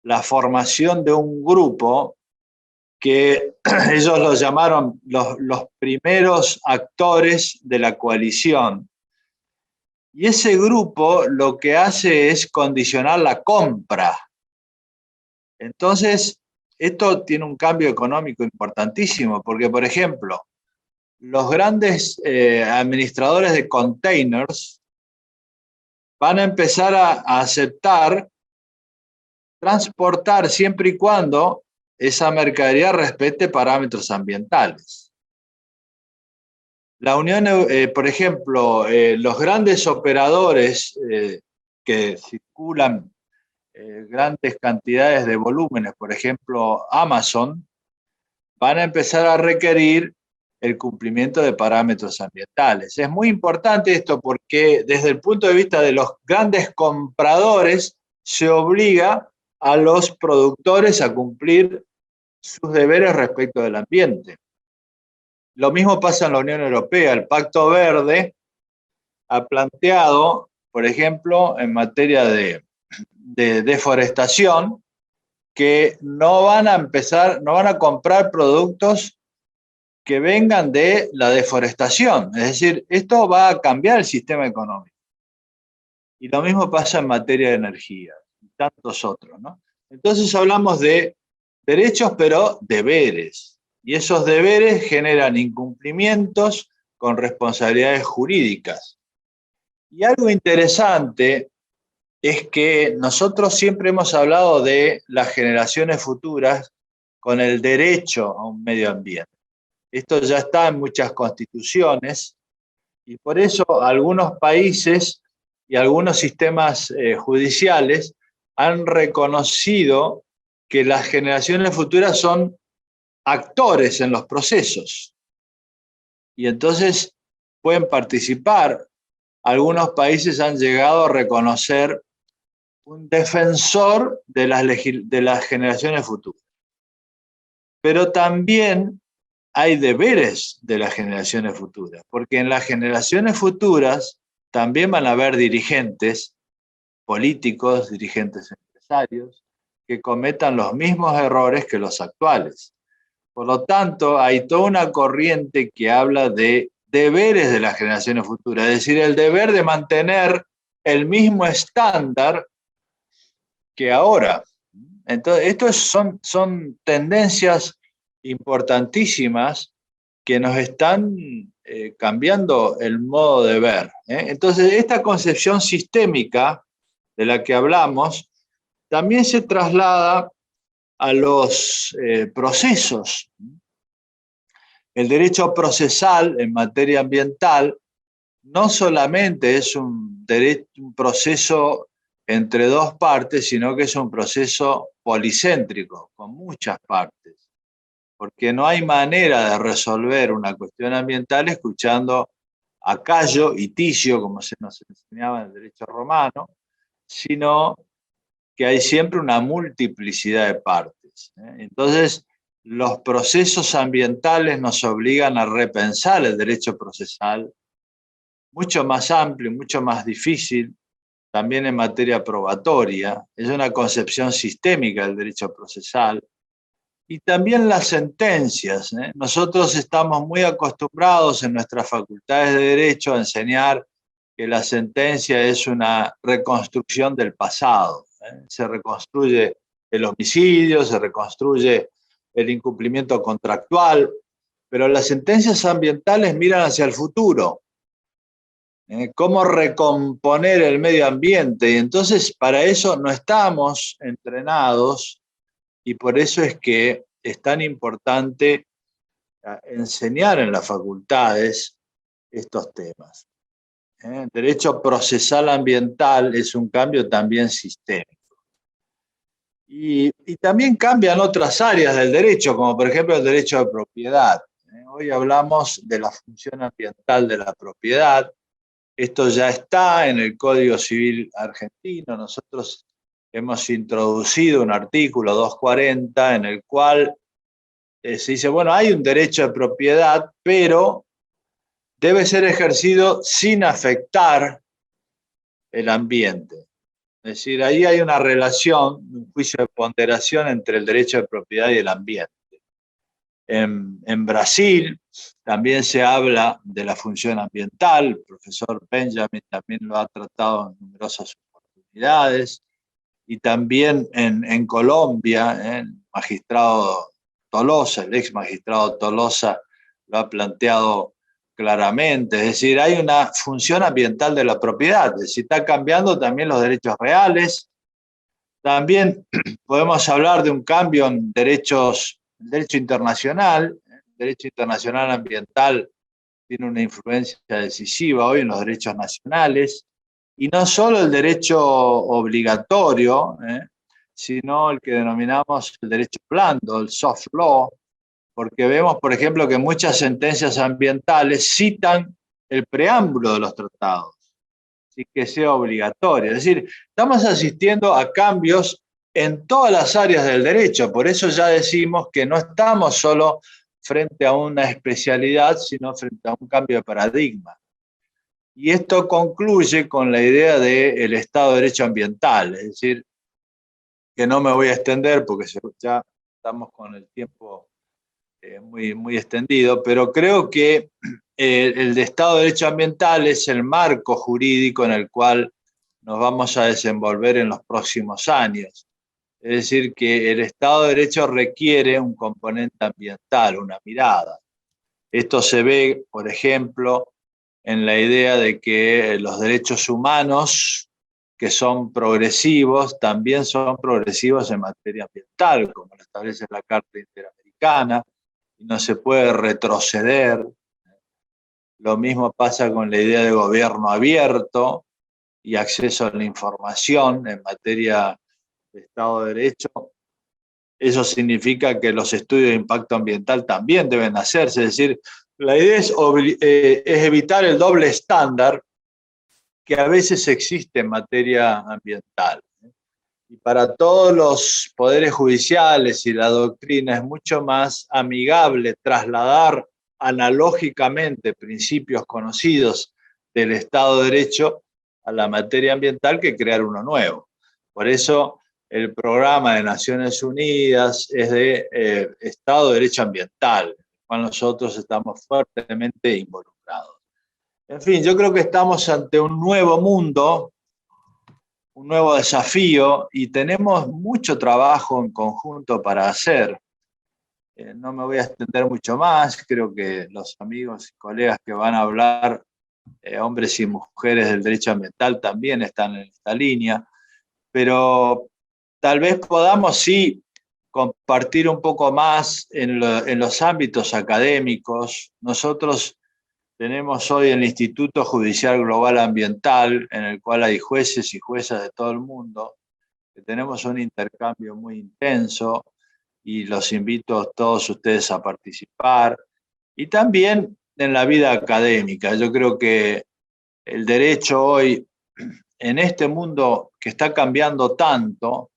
la formación de un grupo que ellos lo llamaron los primeros actores de la coalición. Y ese grupo lo que hace es condicionar la compra. Entonces, esto tiene un cambio económico importantísimo, porque, por ejemplo, los grandes administradores de containers van a empezar a aceptar transportar siempre y cuando esa mercadería respete parámetros ambientales. La Unión, por ejemplo, los grandes operadores que circulan grandes cantidades de volúmenes, por ejemplo, Amazon, van a empezar a requerir el cumplimiento de parámetros ambientales. Es muy importante esto porque desde el punto de vista de los grandes compradores se obliga a los productores a cumplir sus deberes respecto del ambiente. Lo mismo pasa en la Unión Europea. El Pacto Verde ha planteado, por ejemplo, en materia de deforestación, que no van a comprar productos que vengan de la deforestación. Es decir, esto va a cambiar el sistema económico. Y lo mismo pasa en materia de energía y tantos otros, ¿no? Entonces hablamos de derechos, pero deberes. Y esos deberes generan incumplimientos con responsabilidades jurídicas. Y algo interesante es que nosotros siempre hemos hablado de las generaciones futuras con el derecho a un medio ambiente. Esto ya está en muchas constituciones y por eso algunos países y algunos sistemas judiciales han reconocido que las generaciones futuras son actores en los procesos. Y entonces pueden participar. Algunos países han llegado a reconocer un defensor de las generaciones futuras. Pero también hay deberes de las generaciones futuras, porque en las generaciones futuras también van a haber dirigentes políticos, dirigentes empresarios, que cometan los mismos errores que los actuales. Por lo tanto, hay toda una corriente que habla de deberes de las generaciones futuras, es decir, el deber de mantener el mismo estándar que ahora. Entonces, estas son tendencias importantísimas que nos están cambiando el modo de ver. Entonces, esta concepción sistémica de la que hablamos también se traslada a los procesos. El derecho procesal en materia ambiental no solamente es un proceso entre dos partes, sino que es un proceso policéntrico, con muchas partes, porque no hay manera de resolver una cuestión ambiental escuchando a Cayo y Ticio, como se nos enseñaba en el derecho romano, sino que hay siempre una multiplicidad de partes. Entonces, los procesos ambientales nos obligan a repensar el derecho procesal, mucho más amplio, mucho más difícil, también en materia probatoria. Es una concepción sistémica del derecho procesal. Y también las sentencias. Nosotros estamos muy acostumbrados en nuestras facultades de Derecho a enseñar que la sentencia es una reconstrucción del pasado. Se reconstruye el homicidio, se reconstruye el incumplimiento contractual, pero las sentencias ambientales miran hacia el futuro. Cómo recomponer el medio ambiente. Y entonces para eso no estamos entrenados y por eso es que es tan importante enseñar en las facultades estos temas. El derecho procesal ambiental es un cambio también sistémico. Y también cambian otras áreas del derecho, como por ejemplo el derecho de propiedad. Hoy hablamos de la función ambiental de la propiedad. Esto ya está en el Código Civil argentino. Nosotros hemos introducido un artículo 240 en el cual se dice, bueno, hay un derecho de propiedad, pero debe ser ejercido sin afectar el ambiente. Es decir, ahí hay una relación, un juicio de ponderación entre el derecho de propiedad y el ambiente. En Brasil también se habla de la función ambiental. El profesor Benjamin también lo ha tratado en numerosas oportunidades. Y también en Colombia, el magistrado Tolosa, el ex magistrado Tolosa, lo ha planteado claramente. Es decir, hay una función ambiental de la propiedad. Es decir, está cambiando también los derechos reales. También podemos hablar de un cambio en derecho internacional. El derecho internacional ambiental tiene una influencia decisiva hoy en los derechos nacionales. Y no solo el derecho obligatorio, sino el que denominamos el derecho blando, el soft law, porque vemos, por ejemplo, que muchas sentencias ambientales citan el preámbulo de los tratados, sin que sea obligatorio. Es decir, estamos asistiendo a cambios en todas las áreas del derecho, por eso ya decimos que no estamos solo frente a una especialidad, sino frente a un cambio de paradigma. Y esto concluye con la idea del Estado de Derecho ambiental, es decir, que no me voy a extender porque ya estamos con el tiempo muy extendido, pero creo que el Estado de Derecho ambiental es el marco jurídico en el cual nos vamos a desenvolver en los próximos años. Es decir, que el Estado de Derecho requiere un componente ambiental, una mirada. Esto se ve, por ejemplo, en la idea de que los derechos humanos, que son progresivos, también son progresivos en materia ambiental, como lo establece la Carta Interamericana, y no se puede retroceder. Lo mismo pasa con la idea de gobierno abierto y acceso a la información en materia de Estado de Derecho. Eso significa que los estudios de impacto ambiental también deben hacerse, es decir, la idea es evitar el doble estándar que a veces existe en materia ambiental. Y para todos los poderes judiciales y la doctrina es mucho más amigable trasladar analógicamente principios conocidos del Estado de Derecho a la materia ambiental que crear uno nuevo. Por eso el programa de Naciones Unidas es de Estado de Derecho ambiental, cual nosotros estamos fuertemente involucrados. En fin, yo creo que estamos ante un nuevo mundo, un nuevo desafío, y tenemos mucho trabajo en conjunto para hacer. No me voy a extender mucho más, creo que los amigos y colegas que van a hablar, hombres y mujeres del derecho ambiental, también están en esta línea, pero tal vez podamos sí compartir un poco más en los ámbitos académicos. Nosotros tenemos hoy el Instituto Judicial Global Ambiental, en el cual hay jueces y juezas de todo el mundo, que tenemos un intercambio muy intenso y los invito a todos ustedes a participar. Y también en la vida académica. Yo creo que el derecho hoy, en este mundo que está cambiando tanto,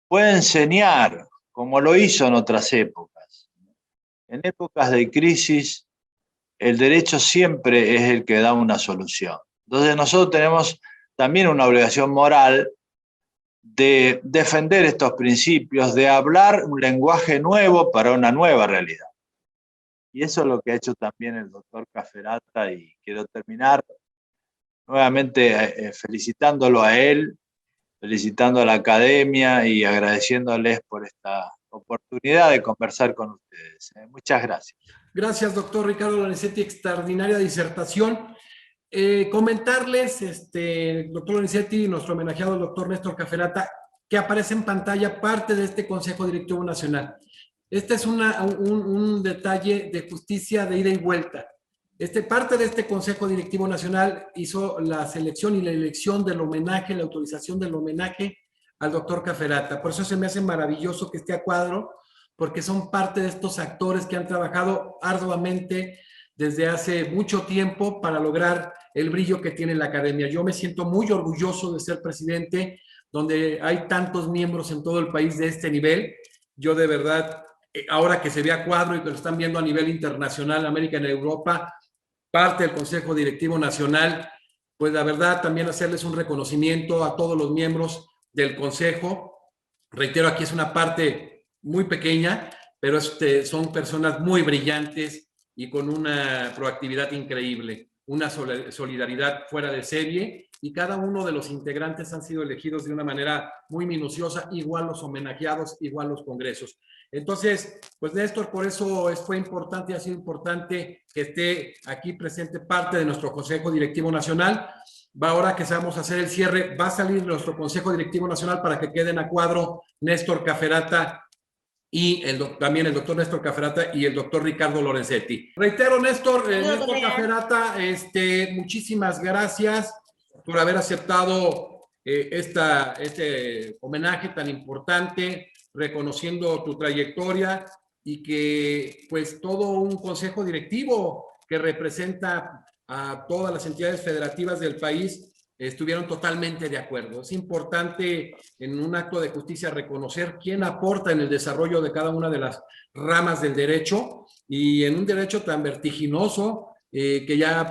puede enseñar, como lo hizo en otras épocas. En épocas de crisis, el derecho siempre es el que da una solución. Entonces nosotros tenemos también una obligación moral de defender estos principios, de hablar un lenguaje nuevo para una nueva realidad. Y eso es lo que ha hecho también el doctor Cafferata, y quiero terminar nuevamente felicitándolo a él, felicitando a la academia y agradeciéndoles por esta oportunidad de conversar con ustedes. Muchas gracias. Gracias, doctor Ricardo Lorenzetti, extraordinaria disertación. Comentarles, doctor Lorenzetti y nuestro homenajeado, el doctor Néstor Cafferata, que aparece en pantalla parte de este Consejo Directivo Nacional. Este es un detalle de justicia de ida y vuelta. Parte de este Consejo Directivo Nacional hizo la selección y la elección del homenaje, la autorización del homenaje al doctor Cafferata. Por eso se me hace maravilloso que esté a cuadro, porque son parte de estos actores que han trabajado arduamente desde hace mucho tiempo para lograr el brillo que tiene la academia. Yo me siento muy orgulloso de ser presidente, donde hay tantos miembros en todo el país de este nivel. Yo de verdad, ahora que se ve a cuadro y que lo están viendo a nivel internacional, América, en Europa, parte del Consejo Directivo Nacional, pues la verdad también hacerles un reconocimiento a todos los miembros del Consejo. Reitero, aquí es una parte muy pequeña, pero son personas muy brillantes y con una proactividad increíble, una solidaridad fuera de serie, y cada uno de los integrantes han sido elegidos de una manera muy minuciosa, igual los homenajeados, igual los congresos. Entonces, pues Néstor, por eso fue importante y ha sido importante que esté aquí presente parte de nuestro Consejo Directivo Nacional. Ahora que vamos a hacer el cierre, va a salir nuestro Consejo Directivo Nacional para que queden a cuadro Néstor Cafferata y también el doctor Néstor Cafferata y el doctor Ricardo Lorenzetti. Reitero, Néstor Cafferata, muchísimas gracias por haber aceptado este homenaje tan importante, reconociendo tu trayectoria y que pues todo un consejo directivo que representa a todas las entidades federativas del país estuvieron totalmente de acuerdo. Es importante en un acto de justicia reconocer quién aporta en el desarrollo de cada una de las ramas del derecho, y en un derecho tan vertiginoso que ya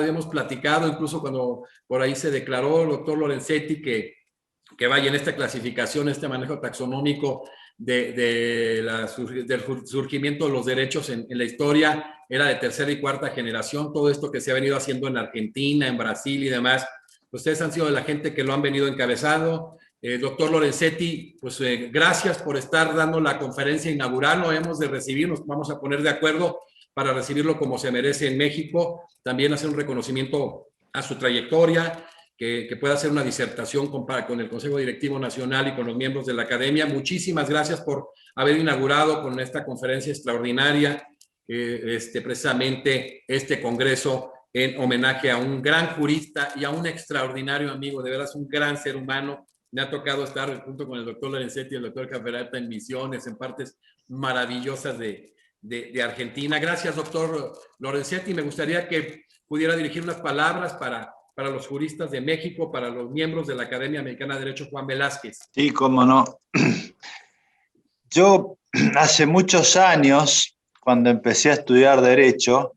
hemos platicado, incluso cuando por ahí se declaró el doctor Lorenzetti que vaya en esta clasificación, este manejo taxonómico del surgimiento de los derechos en la historia, era de tercera y cuarta generación. Todo esto que se ha venido haciendo en Argentina, en Brasil y demás, ustedes han sido de la gente que lo han venido encabezando. Doctor Lorenzetti, pues gracias por estar dando la conferencia inaugural. Lo hemos de recibir, nos vamos a poner de acuerdo para recibirlo como se merece en México. También hacer un reconocimiento a su trayectoria, que pueda hacer una disertación con el Consejo Directivo Nacional y con los miembros de la Academia. Muchísimas gracias por haber inaugurado con esta conferencia extraordinaria precisamente este congreso en homenaje a un gran jurista y a un extraordinario amigo, de verdad es un gran ser humano. Me ha tocado estar junto con el doctor Lorenzetti y el doctor Cafferata en misiones, en partes maravillosas de Argentina. Gracias, doctor Lorenzetti. Me gustaría que pudiera dirigir unas palabras para los juristas de México, para los miembros de la Academia Mexicana de Derecho Juan Velázquez. Sí, cómo no. Yo hace muchos años, cuando empecé a estudiar Derecho,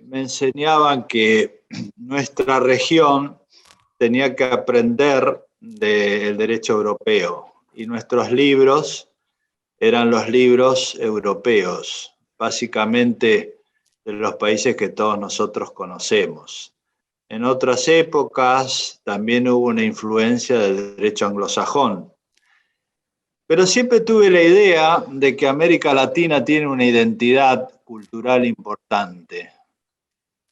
me enseñaban que nuestra región tenía que aprender del derecho europeo, y nuestros libros eran los libros europeos, básicamente de los países que todos nosotros conocemos. En otras épocas también hubo una influencia del derecho anglosajón. Pero siempre tuve la idea de que América Latina tiene una identidad cultural importante.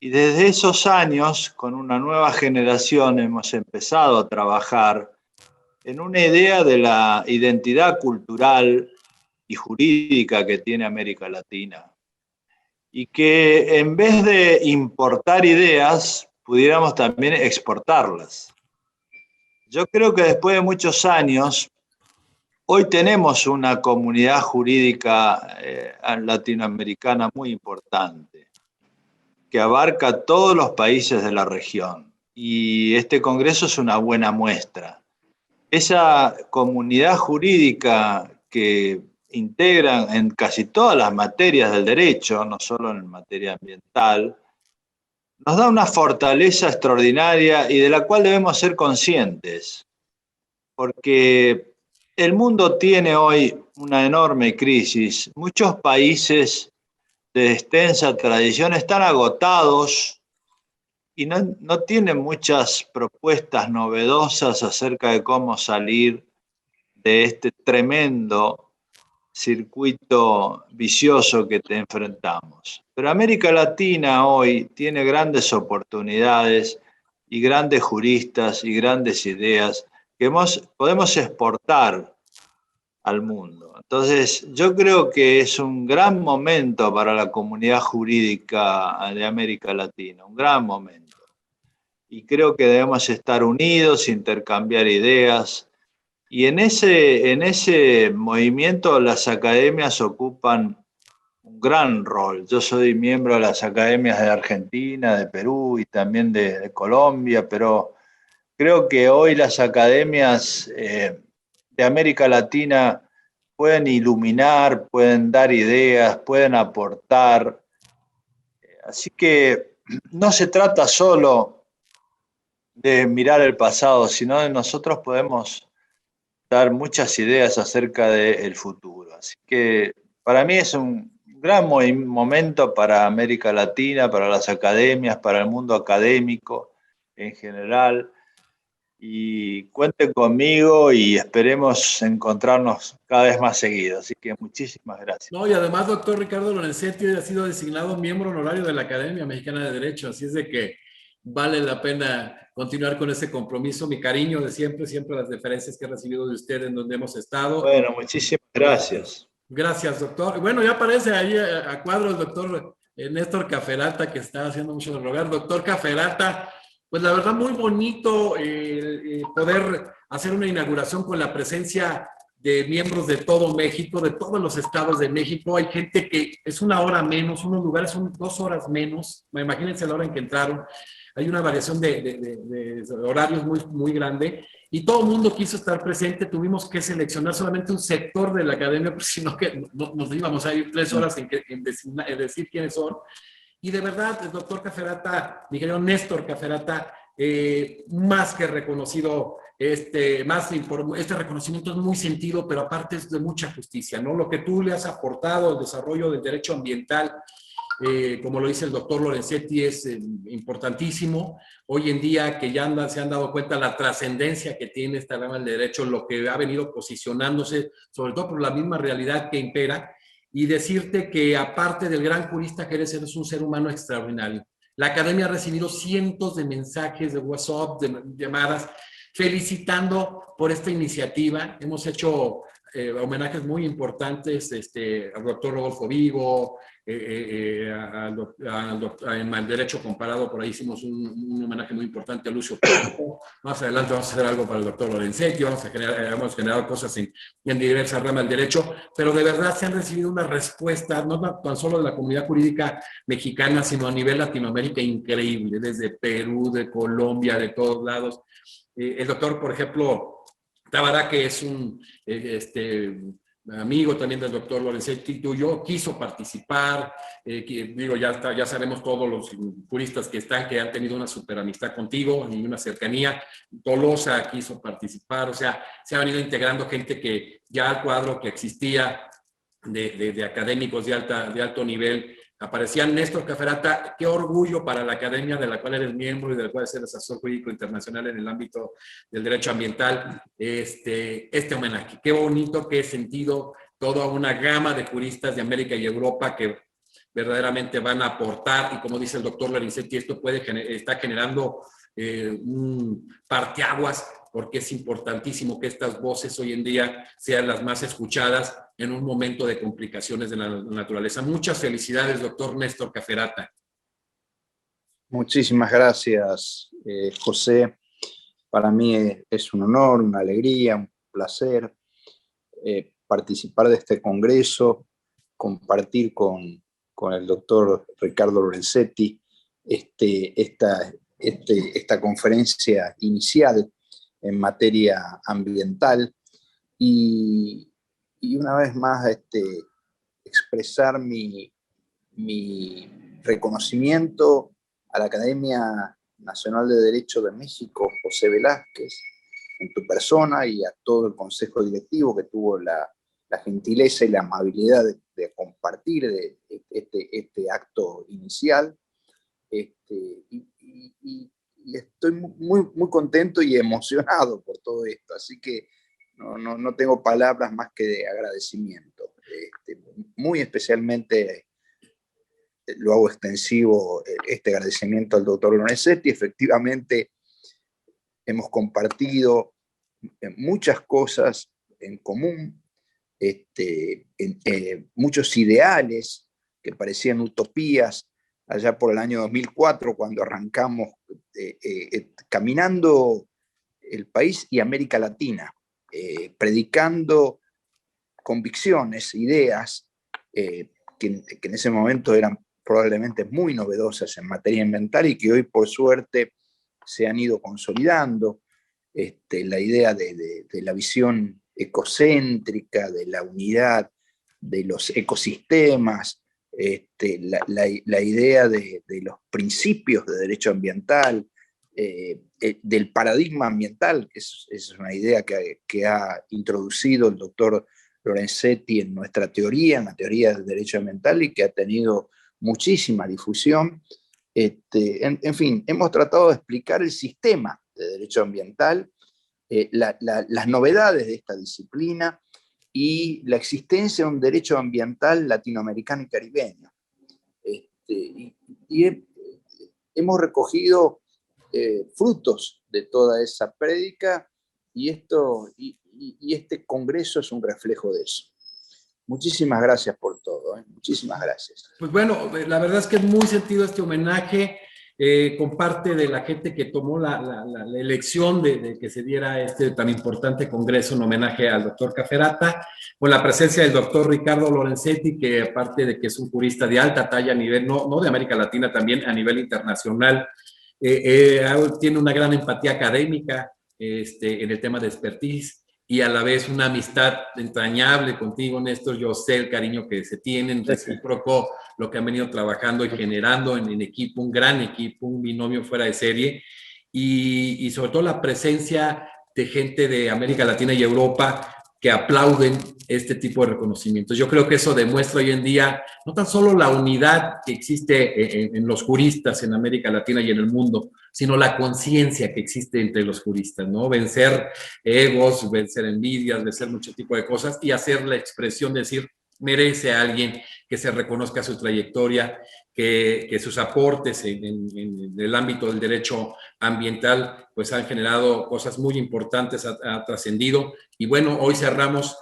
Y desde esos años, con una nueva generación, hemos empezado a trabajar en una idea de la identidad cultural y jurídica que tiene América Latina. Y que en vez de importar ideas, pudiéramos también exportarlas. Yo creo que después de muchos años, hoy tenemos una comunidad jurídica latinoamericana muy importante, que abarca todos los países de la región. Y este congreso es una buena muestra. Esa comunidad jurídica que integran en casi todas las materias del derecho, no solo en materia ambiental, nos da una fortaleza extraordinaria y de la cual debemos ser conscientes, porque el mundo tiene hoy una enorme crisis. Muchos países de extensa tradición están agotados y no tienen muchas propuestas novedosas acerca de cómo salir de este tremendo circuito vicioso que te enfrentamos. Pero América Latina hoy tiene grandes oportunidades y grandes juristas y grandes ideas que podemos exportar al mundo. Entonces, yo creo que es un gran momento para la comunidad jurídica de América Latina, un gran momento. Y creo que debemos estar unidos, intercambiar ideas, Y en ese movimiento las academias ocupan un gran rol. Yo soy miembro de las academias de Argentina, de Perú y también de Colombia, pero creo que hoy las academias de América Latina pueden iluminar, pueden dar ideas, pueden aportar. Así que no se trata solo de mirar el pasado, sino de nosotros podemos dar muchas ideas acerca del futuro. Así que para mí es un gran momento para América Latina, para las academias, para el mundo académico en general. Y cuenten conmigo y esperemos encontrarnos cada vez más seguido. Así que muchísimas gracias. No, y además, doctor Ricardo Lorenzetti ha sido designado miembro honorario de la Academia Mexicana de Derecho, así es de que vale la pena continuar con ese compromiso. Mi cariño de siempre, siempre las deferencias que he recibido de usted en donde hemos estado. Bueno, muchísimas gracias. Gracias, doctor. Bueno, ya aparece ahí a cuadro el doctor Néstor Caferata, que está haciendo mucho de rogar. Doctor Caferata, pues la verdad muy bonito poder hacer una inauguración con la presencia de miembros de todo México, de todos los estados de México. Hay gente que es una hora menos, unos lugares son 2 horas menos. Imagínense la hora en que entraron. Hay una variación de horarios muy, muy grande y todo el mundo quiso estar presente. Tuvimos que seleccionar solamente un sector de la academia, porque si no, nos íbamos a ir 3 horas en decir quiénes son. Y de verdad, el doctor Caferata, mi querido Néstor Caferata, más que reconocido, este reconocimiento es muy sentido, pero aparte es de mucha justicia, ¿no? Lo que tú le has aportado al desarrollo del derecho ambiental, como lo dice el doctor Lorenzetti, es importantísimo. Hoy en día que ya se han dado cuenta la trascendencia que tiene esta rama del derecho, lo que ha venido posicionándose, sobre todo por la misma realidad que impera, y decirte que aparte del gran jurista que eres un ser humano extraordinario. La academia ha recibido cientos de mensajes de WhatsApp, de llamadas, felicitando por esta iniciativa. Hemos hecho homenajes muy importantes al doctor Rodolfo Vigo, en el derecho comparado, por ahí hicimos un homenaje muy importante a Lucio Pombo. Más adelante vamos a hacer algo para el doctor Lorenzetti, hemos generado cosas en diversas ramas del derecho, pero de verdad se han recibido una respuesta, no tan solo de la comunidad jurídica mexicana, sino a nivel Latinoamérica increíble, desde Perú, de Colombia, de todos lados. El doctor, por ejemplo, Tabará, que es un amigo también del doctor Lorenzetti, tuyo, quiso participar, digo, ya sabemos todos los juristas que han tenido una super amistad contigo y una cercanía. Tolosa quiso participar, o sea, se ha venido integrando gente que ya al cuadro que existía de académicos de alto nivel. Aparecía Néstor Caferata. Qué orgullo para la academia de la cual eres miembro y de la cual eres asesor jurídico internacional en el ámbito del derecho ambiental, este homenaje. Qué bonito, qué sentido, toda una gama de juristas de América y Europa que verdaderamente van a aportar, y como dice el doctor Lorenzetti, esto está generando un parteaguas, porque es importantísimo que estas voces hoy en día sean las más escuchadas en un momento de complicaciones de la naturaleza. Muchas felicidades, doctor Néstor Caferata. Muchísimas gracias, José. Para mí es un honor, una alegría, un placer participar de este congreso, compartir con el doctor Ricardo Lorenzetti esta conferencia inicial en materia ambiental y una vez más expresar mi reconocimiento a la Academia Nacional de Derecho de México, José Velázquez, en tu persona, y a todo el Consejo Directivo que tuvo la gentileza y la amabilidad de compartir este acto inicial. Y estoy muy contento y emocionado por todo esto, así que no tengo palabras más que de agradecimiento. Muy especialmente lo hago extensivo este agradecimiento al doctor Lorenzetti. Efectivamente, hemos compartido muchas cosas en común, muchos ideales que parecían utopías allá por el año 2004, cuando arrancamos caminando el país y América Latina predicando convicciones, ideas que en ese momento eran probablemente muy novedosas en materia ambiental y que hoy por suerte se han ido consolidando. La idea de la visión ecocéntrica, de la unidad de los ecosistemas, la idea de los principios de derecho ambiental, del paradigma ambiental, que es una idea que ha introducido el doctor Lorenzetti en nuestra teoría, en la teoría del derecho ambiental, y que ha tenido muchísima difusión. En fin, hemos tratado de explicar el sistema de derecho ambiental, las novedades de esta disciplina y la existencia de un derecho ambiental latinoamericano y caribeño. Hemos recogido frutos de toda esa prédica y este congreso es un reflejo de eso. Muchísimas gracias por todo, muchísimas gracias. Pues bueno, la verdad es que es muy sentido este homenaje con parte de la gente que tomó la elección de que se diera este tan importante congreso en homenaje al doctor Cafferata, con la presencia del doctor Ricardo Lorenzetti, que aparte de que es un jurista de alta talla a nivel, no de América Latina, también a nivel internacional, tiene una gran empatía académica en el tema de expertise, y a la vez una amistad entrañable contigo, Néstor. Yo sé el cariño que se tienen, recíproco, lo que han venido trabajando y generando en equipo, un gran equipo, un binomio fuera de serie, y sobre todo la presencia de gente de América Latina y Europa que aplauden este tipo de reconocimientos. Yo creo que eso demuestra hoy en día no tan solo la unidad que existe en los juristas en América Latina y en el mundo, sino la conciencia que existe entre los juristas, ¿no? Vencer egos, vencer envidias, vencer mucho tipo de cosas y hacer la expresión de decir, merece a alguien que se reconozca su trayectoria, que sus aportes en el ámbito del derecho ambiental pues han generado cosas muy importantes, ha trascendido. Y bueno, hoy cerramos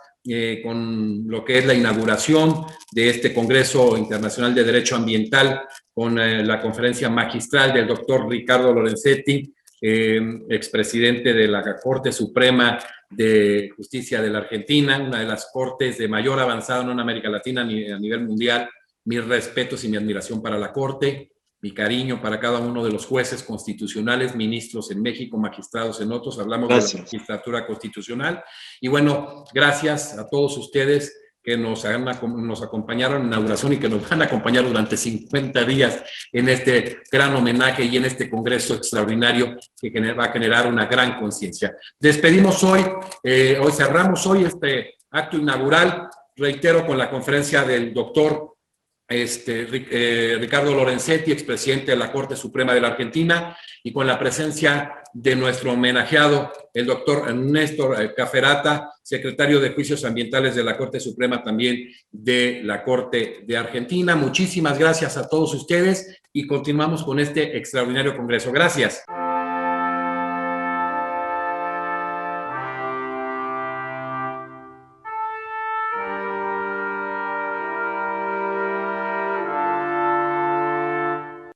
con lo que es la inauguración de este Congreso Internacional de Derecho Ambiental con la conferencia magistral del doctor Ricardo Lorenzetti, expresidente de la Corte Suprema de Justicia de la Argentina, una de las cortes de mayor avanzada en América Latina ni a nivel mundial. Mis respetos y mi admiración para la Corte, mi cariño para cada uno de los jueces constitucionales, ministros en México, magistrados en otros. Hablamos de la magistratura constitucional. Y bueno, gracias a todos ustedes que nos acompañaron en la inauguración y que nos van a acompañar durante 50 días en este gran homenaje y en este congreso extraordinario que va a generar una gran conciencia. Despedimos hoy cerramos hoy este acto inaugural, reitero, con la conferencia del doctor Ricardo Lorenzetti, expresidente de la Corte Suprema de la Argentina, y con la presencia de nuestro homenajeado, el doctor Néstor Cafferata, secretario de Juicios Ambientales de la Corte Suprema también de la Corte de Argentina. Muchísimas gracias a todos ustedes y continuamos con este extraordinario congreso. Gracias.